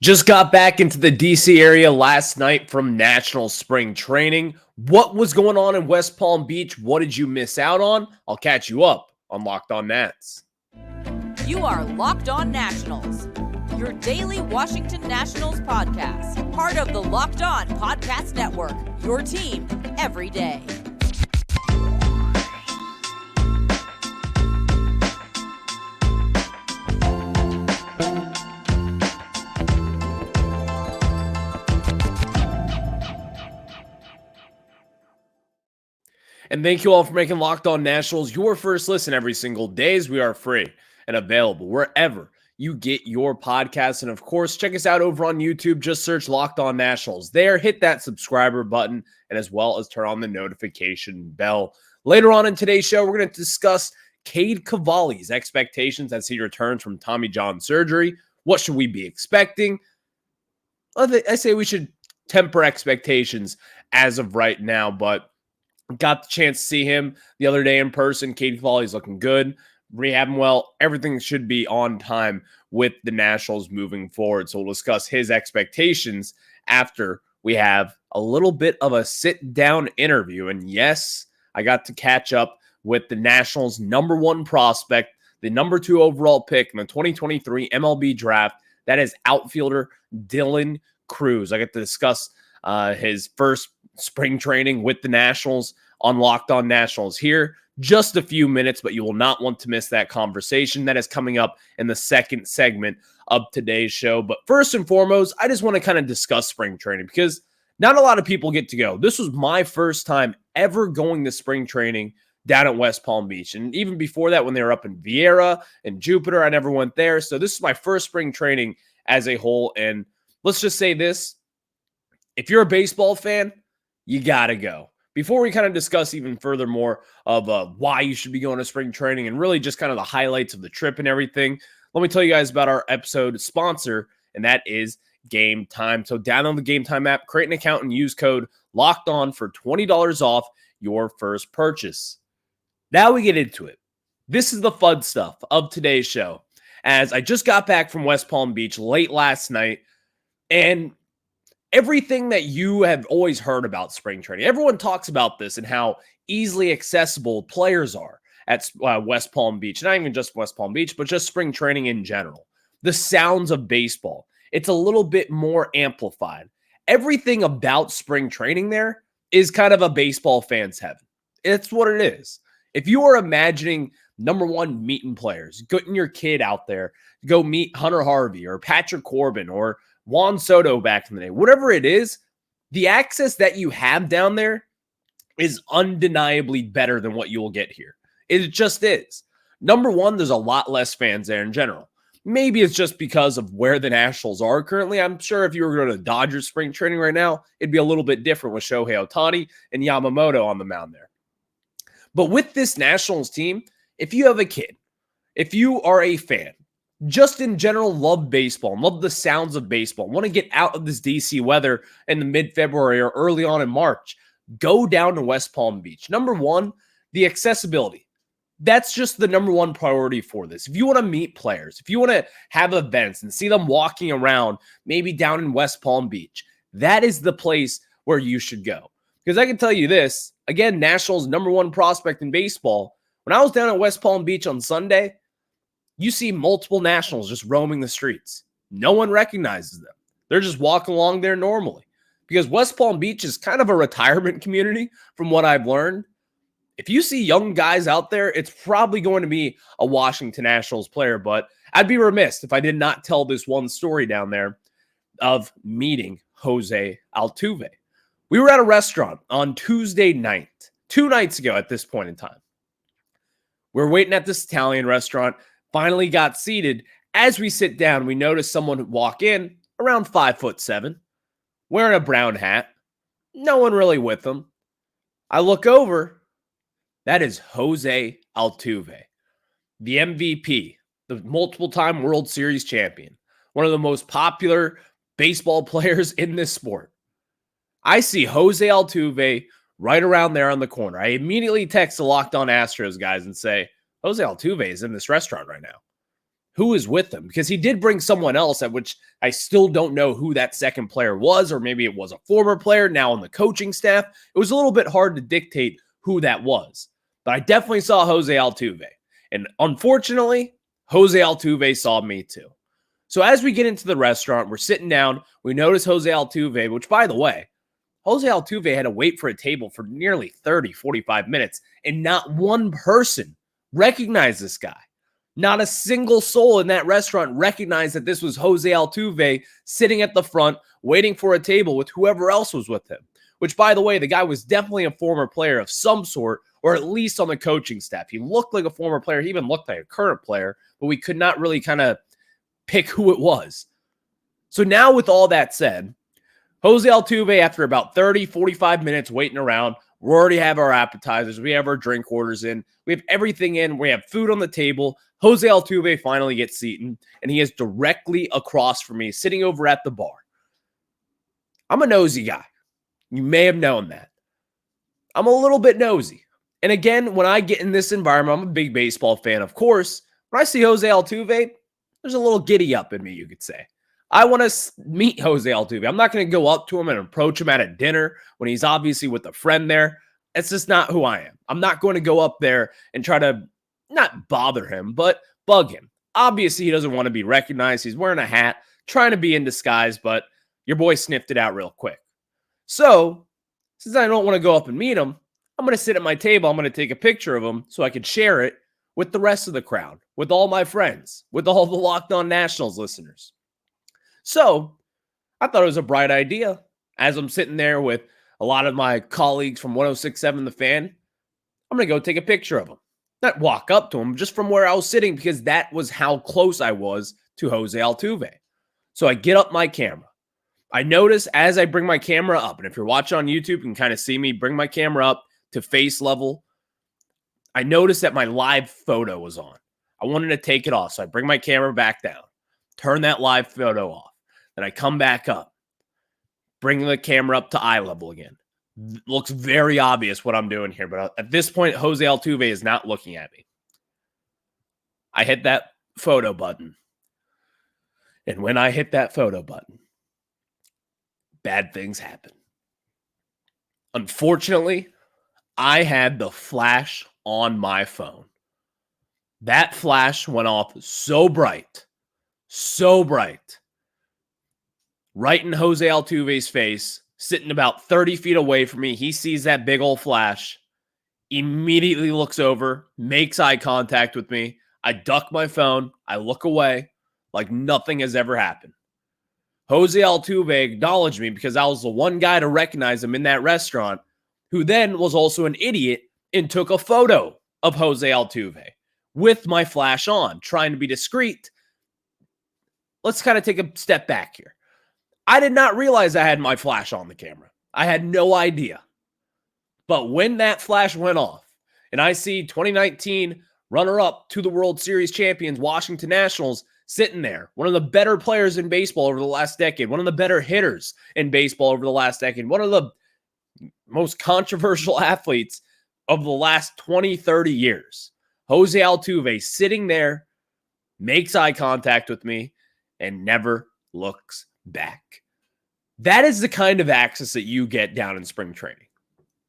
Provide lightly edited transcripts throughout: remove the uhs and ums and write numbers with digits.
Just got back into the DC area last night from National Spring Training. What was going on in West Palm Beach? What did you miss out on? I'll catch you up on Locked On Nats. You are Locked On Nationals, your daily Washington Nationals podcast, part of the Locked On Podcast Network, your team every day. And thank you all for making Locked On Nationals your first listen every single day, as we are free and available wherever you get your podcasts. And of course, check us out over on YouTube. Just search Locked On Nationals there. Hit that subscriber button and as well as turn on the notification bell. Later on in today's show, we're going to discuss Cade Cavalli's expectations as he returns from Tommy John surgery. What should we be expecting? I say we should temper expectations as of right now, but got the chance to see him the other day in person. Cade Cavalli's looking good, rehabbing well. Everything should be on time with the Nationals moving forward. So we'll discuss his expectations after we have a little bit of a sit-down interview. And yes, I got to catch up with the Nationals' number one prospect, the number 2 overall pick in the 2023 MLB draft. That is outfielder Dylan Cruz. I get to discuss his first spring training with the Nationals on Locked On Nationals here. Just a few minutes, but you will not want to miss that conversation. That is coming up in the second segment of today's show. But first and foremost, I just want to kind of discuss spring training because not a lot of people get to go. This was my first time ever going to spring training down at West Palm Beach. And even before that, when they were up in Vieira and Jupiter, I never went there. So this is my first spring training as a whole. And let's just say this. If you're a baseball fan, you got to go. Before we kind of discuss even further more of why you should be going to spring training and really just kind of the highlights of the trip and everything, let me tell you guys about our episode sponsor, and that is Gametime. So download the Gametime app, create an account, and use code LOCKEDON for $20 off your first purchase. Now we get into it. This is the fun stuff of today's show, as I just got back from West Palm Beach late last night, and everything that you have always heard about spring training, everyone talks about this and how easily accessible players are at West Palm Beach. Not even just West Palm Beach, but just spring training in general. The sounds of baseball, it's a little bit more amplified. Everything about spring training there is kind of a baseball fan's heaven. It's what it is. If you are imagining, number one, meeting players, getting your kid out there, go meet Hunter Harvey or Patrick Corbin or Juan Soto back in the day, whatever it is, the access that you have down there is undeniably better than what you will get here. It just is. Number one, there's a lot less fans there in general. Maybe it's just because of where the Nationals are currently. I'm sure if you were going to Dodgers spring training right now, it'd be a little bit different with Shohei Ohtani and Yamamoto on the mound there. But with this Nationals team, if you have a kid, if you are a fan, just in general, love baseball, love the sounds of baseball, want to get out of this DC weather in the mid-February or early on in March, go down to West Palm Beach. Number one, the accessibility. That's just the number one priority for this. If you want to meet players, if you want to have events and see them walking around, maybe down in West Palm Beach, that is the place where you should go. Because I can tell you this, again, Nationals' number one prospect in baseball, when I was down at West Palm Beach on Sunday, you see multiple Nationals just roaming the streets. No one recognizes them. They're just walking along there normally. Because West Palm Beach is kind of a retirement community from what I've learned. If you see young guys out there, it's probably going to be a Washington Nationals player. But I'd be remiss if I did not tell this one story down there of meeting Jose Altuve. We were at a restaurant on Tuesday night, 2 nights ago at this point in time. We're waiting at this Italian restaurant. Finally got seated. As we sit down, we notice someone walk in around 5'7", wearing a brown hat. No one really with them. I look over. That is Jose Altuve, the MVP, the multiple-time World Series champion, one of the most popular baseball players in this sport. I see Jose Altuve right around there on the corner. I immediately text the Locked On Astros guys and say, Jose Altuve is in this restaurant right now. who is with him, because he did bring someone else, at which I still don't know who that second player was, or maybe it was a former player now on the coaching staff. It was a little bit hard to dictate who that was, but I definitely saw Jose Altuve. And unfortunately, Jose Altuve saw me too. So as we get into the restaurant, we're sitting down, we notice Jose Altuve, which, by the way, Jose Altuve had to wait for a table for nearly 30, 45 minutes, and not one person recognized this guy. Not a single soul in that restaurant recognized that this was Jose Altuve sitting at the front, waiting for a table with whoever else was with him. Which, by the way, the guy was definitely a former player of some sort, or at least on the coaching staff. He looked like a former player. He even looked like a current player, but we could not really kind of pick who it was. So now, with all that said, Jose Altuve, after about 30, 45 minutes waiting around, we already have our appetizers. We have our drink orders in. We have everything in. We have food on the table. Jose Altuve finally gets seated, and he is directly across from me, sitting over at the bar. I'm a nosy guy. You may have known that. I'm a little bit nosy. And again, when I get in this environment, I'm a big baseball fan, of course. When I see Jose Altuve, there's a little giddy up in me, you could say. I want to meet Jose Altuve. I'm not going to go up to him and approach him at a dinner when he's obviously with a friend there. That's just not who I am. I'm not going to go up there and try to not bother him, but bug him. Obviously, he doesn't want to be recognized. He's wearing a hat, trying to be in disguise, but your boy sniffed it out real quick. So, since I don't want to go up and meet him, I'm going to sit at my table. I'm going to take a picture of him so I can share it with the rest of the crowd, with all my friends, with all the Locked On Nationals listeners. So, I thought it was a bright idea. As I'm sitting there with a lot of my colleagues from 106.7 The Fan, I'm going to go take a picture of him. Not walk up to him, just from where I was sitting, because that was how close I was to Jose Altuve. So I get up my camera. I notice as I bring my camera up, and if you're watching on YouTube, you can kind of see me bring my camera up to face level. I noticed that my live photo was on. I wanted to take it off, so I bring my camera back down, turn that live photo off. Then I come back up, bring the camera up to eye level again. Looks very obvious what I'm doing here, but at this point, Jose Altuve is not looking at me. I hit that photo button. And when I hit that photo button, bad things happen. Unfortunately, I had the flash on my phone. That flash went off so bright, right in Jose Altuve's face, sitting about 30 feet away from me. He sees that big old flash, immediately looks over, makes eye contact with me. I duck my phone. I look away like nothing has ever happened. Jose Altuve acknowledged me because I was the one guy to recognize him in that restaurant, who then was also an idiot and took a photo of Jose Altuve with my flash on, trying to be discreet. Let's kind of take a step back here. I did not realize I had my flash on the camera. I had no idea. But when that flash went off and I see 2019 runner-up to the World Series champions, Washington Nationals, sitting there, one of the better players in baseball over the last decade, one of the better hitters in baseball over the last decade, one of the most controversial athletes of the last 20, 30 years, Jose Altuve sitting there, makes eye contact with me, and never looks back. That is the kind of access that you get down in spring training.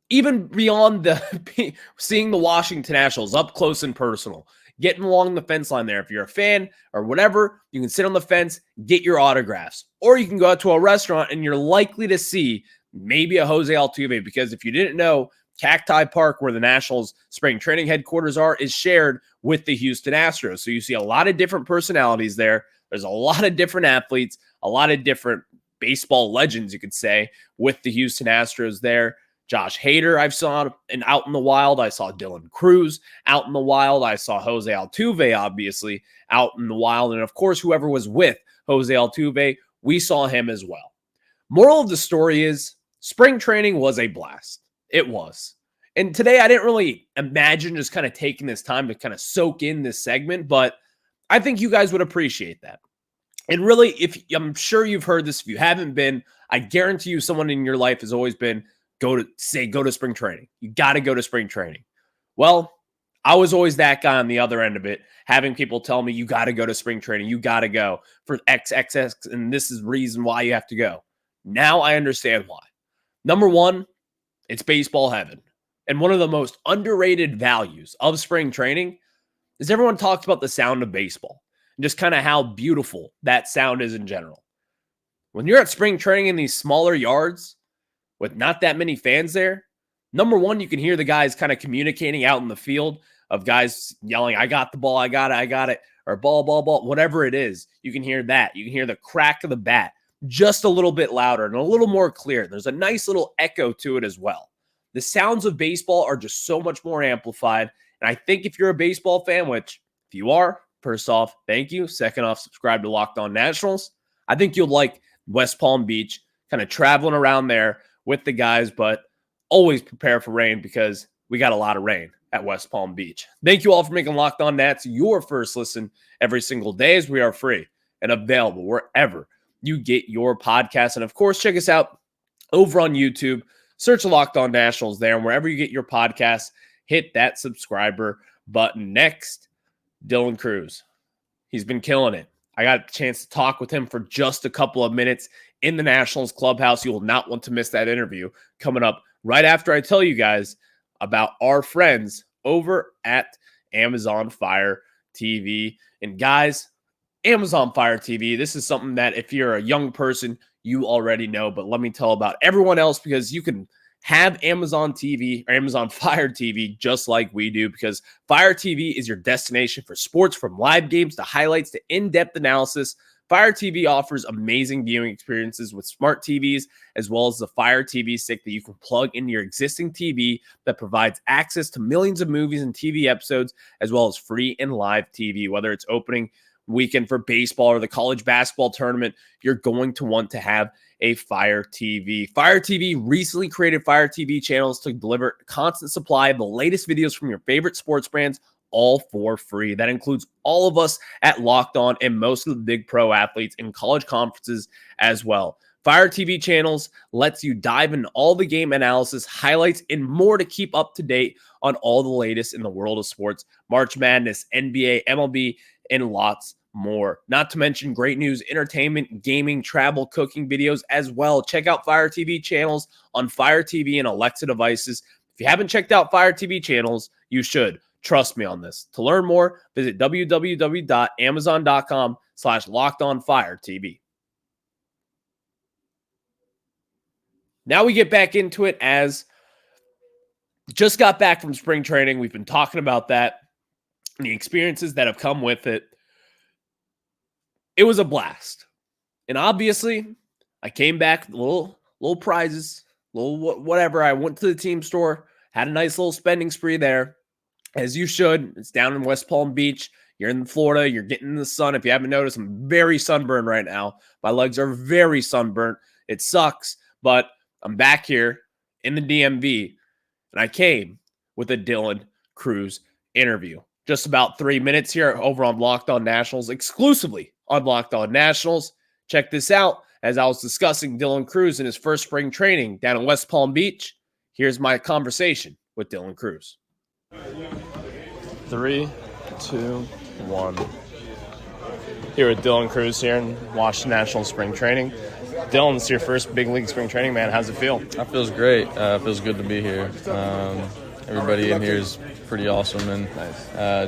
Even beyond the seeing the Washington Nationals up close and personal, getting along the fence line there. If you're a fan or whatever, you can sit on the fence, get your autographs. Or you can go out to a restaurant and you're likely to see maybe a Jose Altuve, because if you didn't know, Cacti Park, where the Nationals spring training headquarters are, is shared with the Houston Astros. So you see a lot of different personalities there. There's a lot of different athletes, a lot of different baseball legends, you could say, with the Houston Astros there. Josh Hader, I've saw out in the wild. I saw Dylan Cruz out in the wild. I saw Jose Altuve, obviously, out in the wild. And of course, whoever was with Jose Altuve, we saw him as well. Moral of the story is spring training was a blast. It was. And today I didn't really imagine just kind of taking this time to kind of soak in this segment, but I think you guys would appreciate that. And really, I'm sure you've heard this. If you haven't been, I guarantee you someone in your life has always been, go to spring training. You got to go to spring training. Well, I was always that guy on the other end of it, having people tell me, you got to go to spring training. You got to go for XXX, and this is the reason why you have to go. Now I understand why. Number one, it's baseball heaven. And one of the most underrated values of spring training is everyone talks about the sound of baseball and just kind of how beautiful that sound is in general. When you're at spring training in these smaller yards with not that many fans there, number one, you can hear the guys kind of communicating out in the field of guys yelling, I got the ball, I got it, or ball, whatever it is. You can hear that. You can hear the crack of the bat just a little bit louder and a little more clear. There's a nice little echo to it as well. The sounds of baseball are just so much more amplified. And I think if you're a baseball fan, which if you are, first off, thank you. Second off, subscribe to Locked On Nationals. I think you'll like West Palm Beach, kind of traveling around there with the guys, but always prepare for rain because we got a lot of rain at West Palm Beach. Thank you all for making Locked On Nats your first listen every single day, as we are free and available wherever you get your podcasts. And of course, check us out over on YouTube. Search Locked On Nationals there, and wherever you get your podcasts, hit that subscriber button. Next, Dylan Cruz. He's been killing it. I got a chance to talk with him for just a couple of minutes in the Nationals clubhouse. You will not want to miss that interview coming up right after I tell you guys about our friends over at Amazon Fire TV. And guys, Amazon Fire TV, this is something that if you're a young person, you already know, but let me tell about everyone else, because you can have Amazon TV or Amazon Fire TV just like we do, because Fire TV is your destination for sports, from live games to highlights to in-depth analysis. Fire TV offers amazing viewing experiences with smart TVs, as well as the Fire TV stick that you can plug into your existing TV that provides access to millions of movies and TV episodes, as well as free and live TV. Whether it's opening weekend for baseball or the college basketball tournament, you're going to want to have a Fire TV. Fire TV recently created Fire TV channels to deliver a constant supply of the latest videos from your favorite sports brands, all for free. That includes all of us at Locked On and most of the big pro athletes in college conferences as well. Fire TV channels lets you dive into all the game analysis, highlights, and more to keep up to date on all the latest in the world of sports, March Madness, NBA, MLB, and lots more. Not to mention great news, entertainment, gaming, travel, cooking videos as well. Check out Fire TV channels on Fire TV and Alexa devices. If you haven't checked out Fire TV channels, you should. Trust me on this. To learn more, visit www.amazon.com/lockedonfiretv. Now we get back into it, as just got back from spring training. We've been talking about that and the experiences that have come with it. It was a blast. And obviously, I came back with little prizes, little whatever. I went to the team store, had a nice little spending spree there, as you should. It's down in West Palm Beach. You're in Florida. You're getting in the sun. If you haven't noticed, I'm very sunburned right now. My legs are very sunburnt. It sucks, but I'm back here in the DMV, and I came with a Dylan Cruz interview. Just about 3 minutes here over on Locked On Nationals, exclusively on Locked On Nationals. Check this out. As I was discussing Dylan Cruz in his first spring training down in West Palm Beach, here's my conversation with Dylan Cruz. 3, 2, 1. Here with Dylan Cruz here in Washington National Spring Training. Dylan, it's your first big league spring training, man. How's it feel? It feels great. It feels good to be here. Everybody in here is pretty awesome, and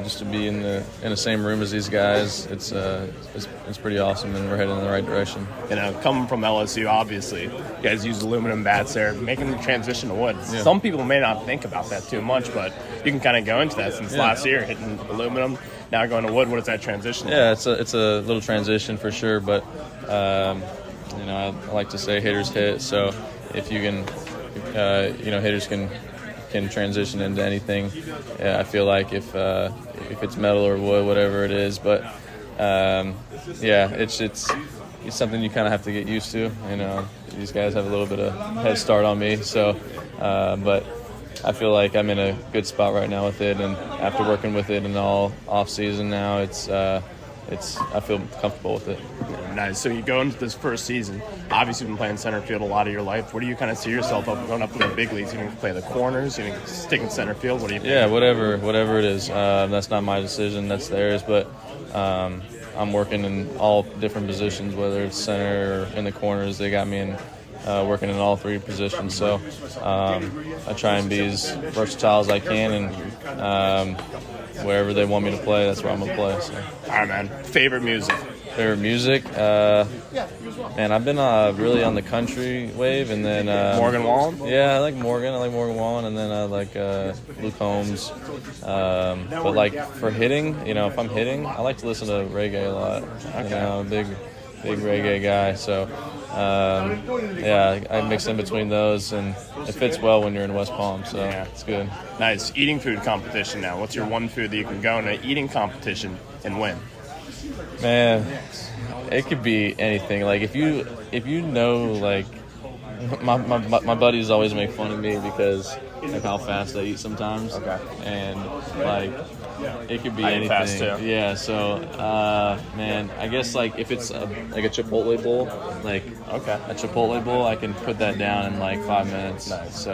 just to be in the same room as these guys, it's pretty awesome, and we're heading in the right direction. You know, coming from LSU, obviously, you guys use aluminum bats there, making the transition to wood. Yeah. Some people may not think about that too much, but you can kind of go into that since last year, hitting aluminum, now going to wood. What is that transition? Yeah, it's a little transition for sure, but I like to say hitters hit. So if you can, hitters can transition into anything. Yeah, I feel like if it's metal or wood, whatever it is, but it's something you kind of have to get used to. These guys have a little bit of head start on me, so but I feel like I'm in a good spot right now with it, and after working with it in all off season now, it's I feel comfortable with it. Nice. So you go into this first season. Obviously, you've been playing center field a lot of your life. Where do you kind of see yourself going up in the big leagues? You can play the corners. You can stick in center field. What do you? Yeah, whatever it is. That's not my decision. That's theirs. But I'm working in all different positions, whether it's center or in the corners. They got me in. Working in all three positions, so I try and be as versatile as I can, and wherever they want me to play, that's where I'm gonna play. So. All right, man. Favorite music? Favorite music? Man, I've been really on the country wave, and then Morgan Wallen. Yeah, I like Morgan Wallen, and then I like Luke Combs. But like for hitting, if I'm hitting, I like to listen to reggae a lot. Okay. I'm a big reggae guy, so. I mix in between those, and it fits well when you're in West Palm, so it's good. Nice. Eating food competition now. What's your one food that you can go in an eating competition and win? Man, it could be anything. Like if you know, like my buddies always make fun of me because of how fast I eat sometimes. Okay. And like it could be anything. Fast too. Yeah. So, man, I guess like if it's like a Chipotle bowl, like a Chipotle bowl, I can put that down in like 5 minutes. Nice. So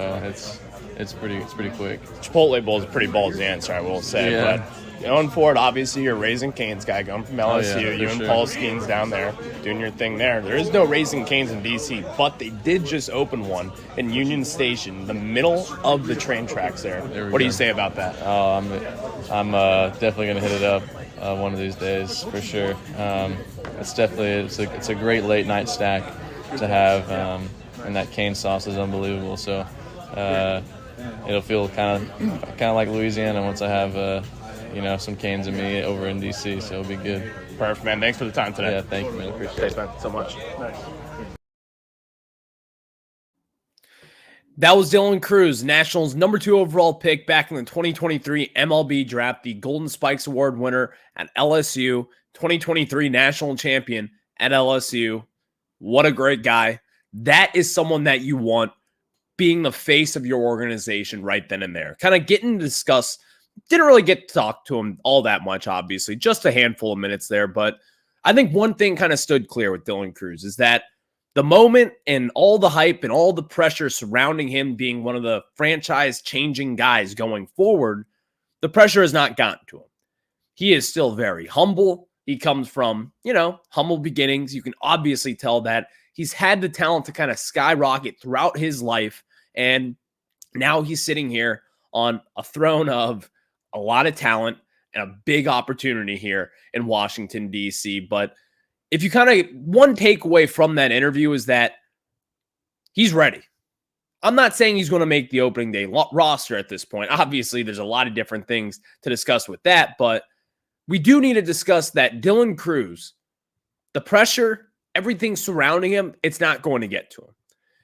it's pretty quick. Chipotle bowl is a pretty ballsy answer, I will say. Yeah. But going forward, obviously, you're a Raising Cane's guy, going from LSU. You and Paul Skeens down there doing your thing there. There is no Raising Cane's in D.C., but they did just open one in Union Station, the middle of the train tracks there. What do you say about that? Oh, I'm definitely gonna hit it up one of these days for sure. It's a great late night snack to have, and that cane sauce is unbelievable. So it'll feel kind of like Louisiana once I have some canes in me over in DC. So it'll be good. Perfect, man. Thanks for the time today. Yeah, thank you, man. Appreciate it. Thanks, man, so much. Nice. That was Dylan Cruz, Nationals #2 overall pick back in the 2023 MLB draft, the Golden Spikes Award winner at LSU, 2023 national champion at LSU. What a great guy. That is someone that you want being the face of your organization right then and there. Kind of getting to discuss, didn't really get to talk to him all that much, obviously, just a handful of minutes there. But I think one thing kind of stood clear with Dylan Cruz is that the moment and all the hype and all the pressure surrounding him being one of the franchise-changing guys going forward, the pressure has not gotten to him. He is still very humble. He comes from, humble beginnings. You can obviously tell that he's had the talent to kind of skyrocket throughout his life, and now he's sitting here on a throne of a lot of talent and a big opportunity here in Washington, D.C., but if you one takeaway from that interview is that he's ready. I'm not saying he's going to make the opening day roster at this point. Obviously, there's a lot of different things to discuss with that, but we do need to discuss that Dylan Cruz, the pressure, everything surrounding him, it's not going to get to him.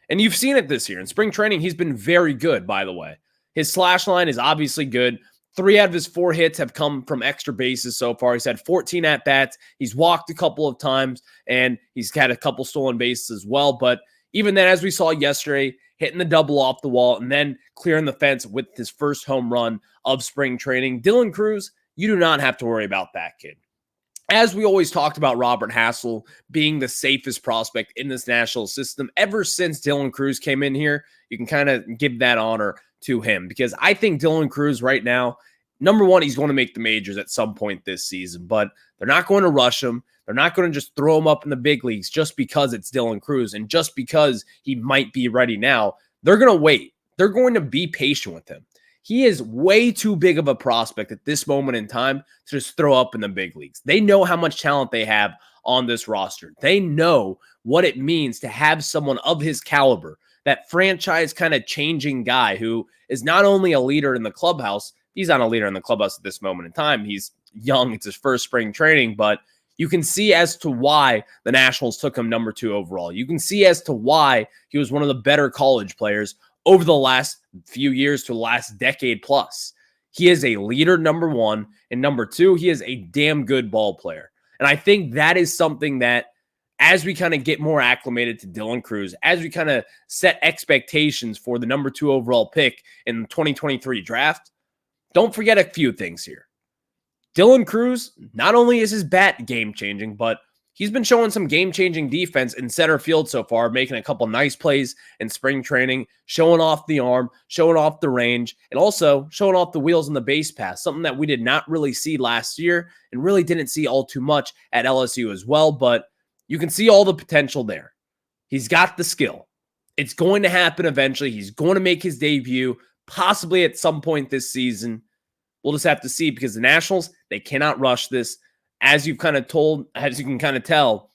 And you've seen it this year. In spring training, he's been very good, by the way. His slash line is obviously good. 3 out of his 4 hits have come from extra bases so far. He's had 14 at-bats. He's walked a couple of times, and he's had a couple stolen bases as well. But even then, as we saw yesterday, hitting the double off the wall and then clearing the fence with his first home run of spring training. Dylan Cruz, you do not have to worry about that kid. As we always talked about Robert Hassel being the safest prospect in this national system, ever since Dylan Cruz came in here, you can kind of give that honor to him because I think Dylan Cruz right now, number one, he's going to make the majors at some point this season, but they're not going to rush him. They're not going to just throw him up in the big leagues just because it's Dylan Cruz and just because he might be ready now. They're going to wait. They're going to be patient with him. He is way too big of a prospect at this moment in time to just throw up in the big leagues. They know how much talent they have on this roster. They know what it means to have someone of his caliber, that franchise kind of changing guy who is not only a leader in the clubhouse. He's not a leader in the clubhouse at this moment in time. He's young. It's his first spring training, but you can see as to why the Nationals took him #2 overall. You can see as to why he was one of the better college players over the last few years to the last decade plus. He is a leader, #1, and #2, he is a damn good ball player. And I think that is something that as we kind of get more acclimated to Dylan Cruz, as we kind of set expectations for the #2 overall pick in the 2023 draft, don't forget a few things here. Dylan Cruz, not only is his bat game-changing, but he's been showing some game-changing defense in center field so far, making a couple nice plays in spring training, showing off the arm, showing off the range, and also showing off the wheels on the base pass, something that we did not really see last year and really didn't see all too much at LSU as well, but you can see all the potential there. He's got the skill. It's going to happen eventually. He's going to make his debut, possibly at some point this season. We'll just have to see because the Nationals, they cannot rush this. As you can kind of tell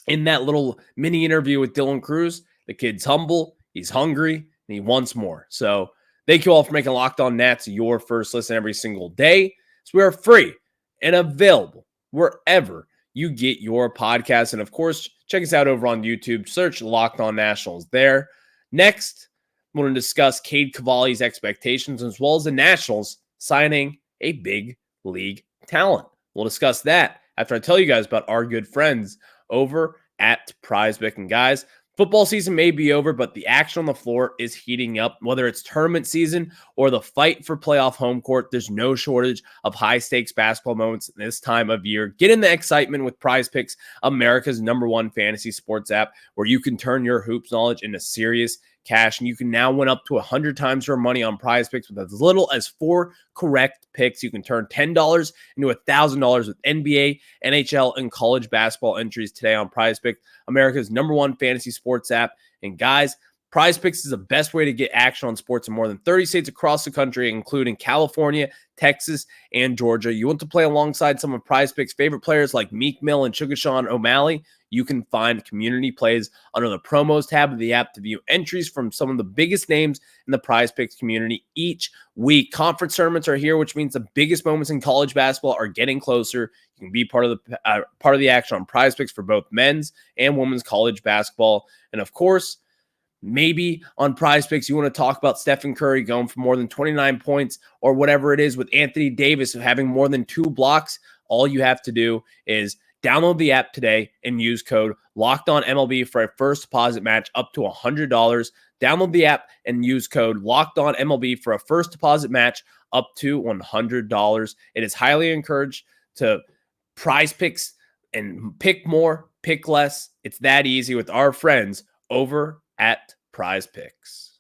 in that little mini interview with Dylan Cruz, the kid's humble, he's hungry, and he wants more. So thank you all for making Locked On Nats your first listen every single day. So we are free and available wherever you get your podcasts. And of course, check us out over on YouTube. Search Locked On Nationals there. Next, I'm going to discuss Cade Cavalli's expectations as well as the Nationals signing a big league talent. We'll discuss that after I tell you guys about our good friends over at PrizePicks. And guys, football season may be over, but the action on the floor is heating up. Whether it's tournament season or the fight for playoff home court, there's no shortage of high-stakes basketball moments this time of year. Get in the excitement with PrizePicks, America's #1 fantasy sports app, where you can turn your hoops knowledge into serious cash, and you can now win up to 100 times your money on PrizePicks with as little as 4 correct picks. You can turn $10 into $1,000 with NBA, NHL, and college basketball entries today on PrizePicks, America's #1 fantasy sports app. And guys, PrizePicks is the best way to get action on sports in more than 30 states across the country, including California, Texas, and Georgia. You want to play alongside some of PrizePicks' favorite players like Meek Mill and Sugar Sean O'Malley? You can find community plays under the promos tab of the app to view entries from some of the biggest names in the PrizePicks community each week. Conference tournaments are here, which means the biggest moments in college basketball are getting closer. You can be part of the action on PrizePicks for both men's and women's college basketball. And of course, maybe on PrizePicks, you want to talk about Stephen Curry going for more than 29 points or whatever it is with Anthony Davis having more than 2 blocks. All you have to do is download the app today and use code LOCKEDONMLB for a first deposit match up to $100. Download the app and use code LOCKEDONMLB for a first deposit match up to $100. It is highly encouraged to PrizePicks and pick more, pick less. It's that easy with our friends over at PrizePicks.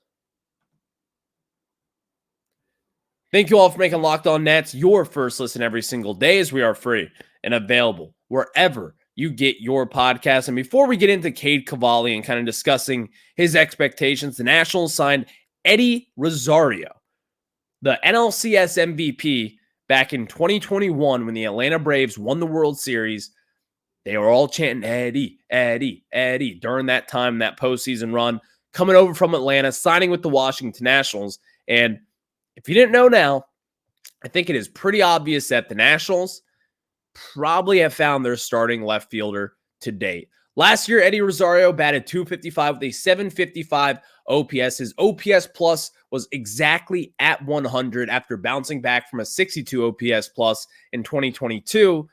Thank you all for making Locked On Nats your first listen every single day, as we are free and available wherever you get your podcasts. And before we get into Cade Cavalli and kind of discussing his expectations, the Nationals signed Eddie Rosario, the NLCS MVP back in 2021 when the Atlanta Braves won the World Series. They were all chanting Eddie, Eddie, Eddie during that time, that postseason run, coming over from Atlanta, signing with the Washington Nationals. And if you didn't know now, I think it is pretty obvious that the Nationals probably have found their starting left fielder to date. Last year, Eddie Rosario batted .255 with a .755 OPS. His OPS plus was exactly at 100 after bouncing back from a 62 OPS plus in 2022.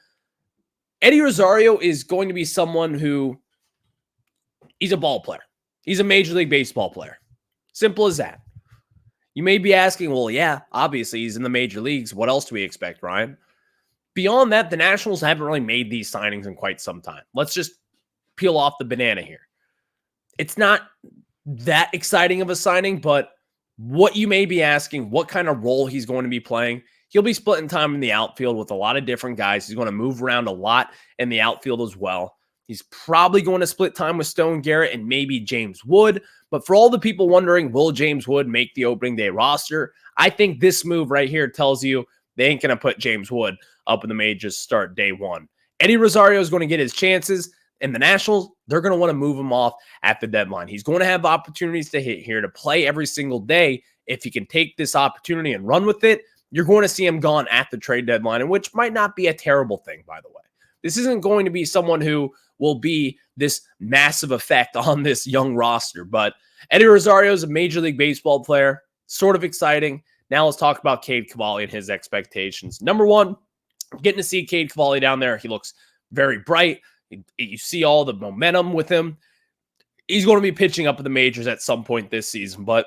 Eddie Rosario is going to be someone who, he's a ball player. He's a Major League Baseball player. Simple as that. You may be asking, well, yeah, obviously he's in the major leagues. What else do we expect, Ryan? Beyond that, the Nationals haven't really made these signings in quite some time. Let's just peel off the banana here. It's not that exciting of a signing, but what you may be asking, what kind of role he's going to be playing, he'll be splitting time in the outfield with a lot of different guys. He's going to move around a lot in the outfield as well. He's probably going to split time with Stone Garrett and maybe James Wood. But for all the people wondering, will James Wood make the opening day roster? I think this move right here tells you they ain't going to put James Wood up in the majors start day one. Eddie Rosario is going to get his chances, and the Nationals, they're going to want to move him off at the deadline. He's going to have opportunities to hit here, to play every single day. If he can take this opportunity and run with it, you're going to see him gone at the trade deadline, and which might not be a terrible thing, by the way. This isn't going to be someone who will be this massive effect on this young roster, but Eddie Rosario is a Major League Baseball player, sort of exciting. Now let's talk about Cade Cavalli and his expectations. Number one, getting to see Cade Cavalli down there. He looks very bright. You see all the momentum with him. He's going to be pitching up at the majors at some point this season, but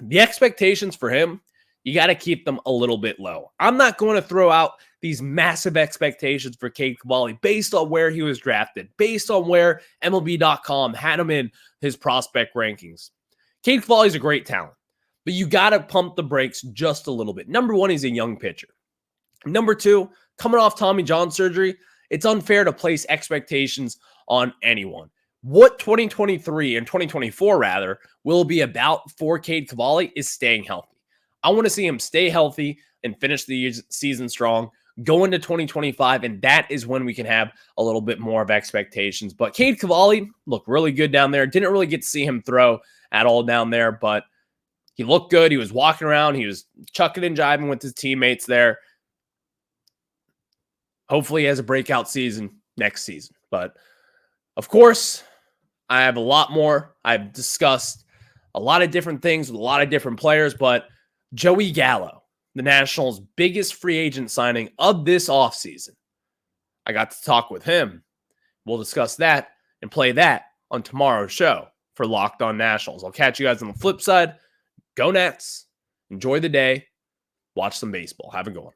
the expectations for him, you got to keep them a little bit low. I'm not going to throw out these massive expectations for Cade Cavalli based on where he was drafted, based on where MLB.com had him in his prospect rankings. Cade Cavalli is a great talent, but you got to pump the brakes just a little bit. Number one, he's a young pitcher. Number two, coming off Tommy John surgery, it's unfair to place expectations on anyone. What 2023 and 2024 rather will be about for Cade Cavalli is staying healthy. I want to see him stay healthy and finish the season strong, go into 2025, and that is when we can have a little bit more of expectations. But Cade Cavalli looked really good down there. Didn't really get to see him throw at all down there, but he looked good. He was walking around. He was chucking and jiving with his teammates there. Hopefully he has a breakout season next season. But, of course, I have a lot more. I've discussed a lot of different things with a lot of different players, but Joey Gallo, the Nationals' biggest free agent signing of this offseason. I got to talk with him. We'll discuss that and play that on tomorrow's show for Locked On Nationals. I'll catch you guys on the flip side. Go Nats. Enjoy the day. Watch some baseball. Have a good one.